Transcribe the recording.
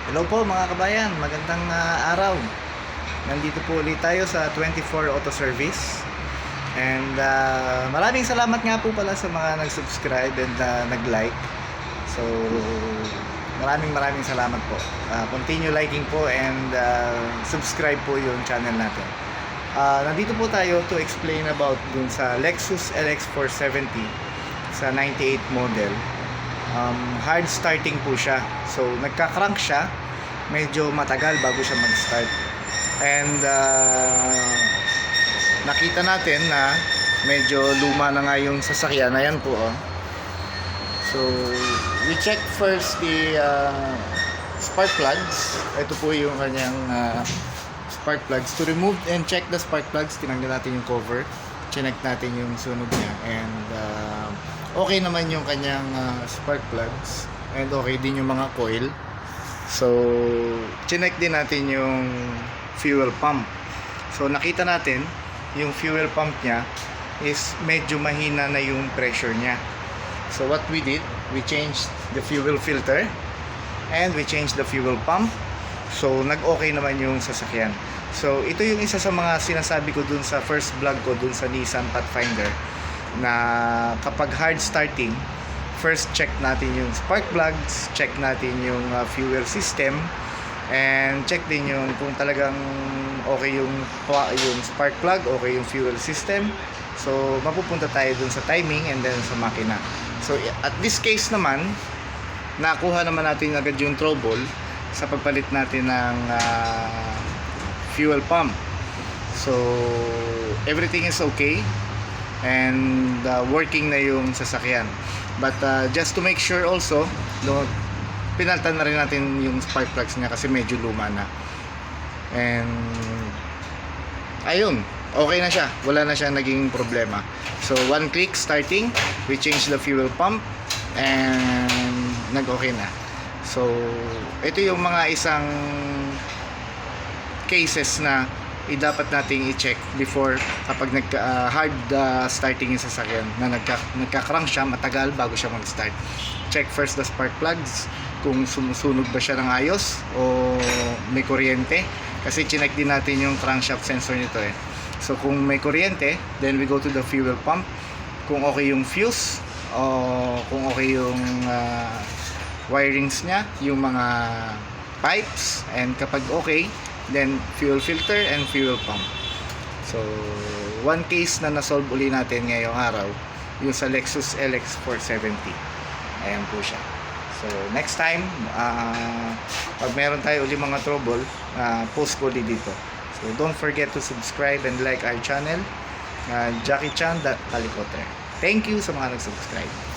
Hello po mga kabayan, magandang araw. Nandito po ulit tayo sa 24 Auto Service. And maraming salamat nga po pala sa mga nag-subscribe and nag-like. So maraming salamat po. Continue liking po and subscribe po yung channel natin. Nandito po tayo to explain about dun sa Lexus LX 470 sa 98 model. Hard starting po siya. So nagka-crank siya, medyo matagal bago siya mag-start. And nakita natin na medyo luma na nga yung sasakyan. Ayan po oh. So we check first the spark plugs. Ito po yung kanyang spark plugs. To remove and check the spark plugs, tinanggal natin yung cover, chinek natin yung sunog niya, and okay naman yung kanyang spark plugs, and okay din yung mga coil. So chinek din natin yung fuel pump. So nakita natin yung fuel pump niya is medyo mahina na yung pressure niya. So what we did, we changed the fuel filter and we changed the fuel pump. So nag-okay naman yung sasakyan. So ito yung isa sa mga sinasabi ko dun sa first vlog ko dun sa Nissan Pathfinder, na kapag hard starting, first check natin yung spark plugs, check natin yung fuel system, and check din yung kung talagang okay yung spark plug, okay yung fuel system. So mapupunta tayo dun sa timing and then sa makina. So at this case naman, nakuha naman natin agad yung trouble sa pagpalit natin ng fuel pump. So everything is okay and working na yung sasakyan. But just to make sure also, pinalitan na rin natin yung spark plugs niya kasi medyo luma na. And ayun, okay na siya, wala na siya naging problema. So one click starting, we change the fuel pump and nag-okay na. So ito yung mga isang cases na dapat nating i-check before kapag hard starting yung sasakyan, na nagka-crank siya matagal bago siya mag-start. Check first the spark plugs, kung sumusunog ba siya ng ayos o may kuryente, kasi chinek din natin yung crankshaft sensor nito eh. So kung may kuryente, then we go to the fuel pump, kung okay yung fuse o kung okay yung wirings niya, yung mga pipes, and kapag okay, then fuel filter and fuel pump. So one case na nasolve uli natin ngayong araw, yung sa Lexus LX 470. Ayan po siya. So next time, pag meron tayo uli mga trouble, post ko dito. So don't forget to subscribe and like our channel, Jackie Chan Kalikoter. Thank you sa mga nag-subscribe.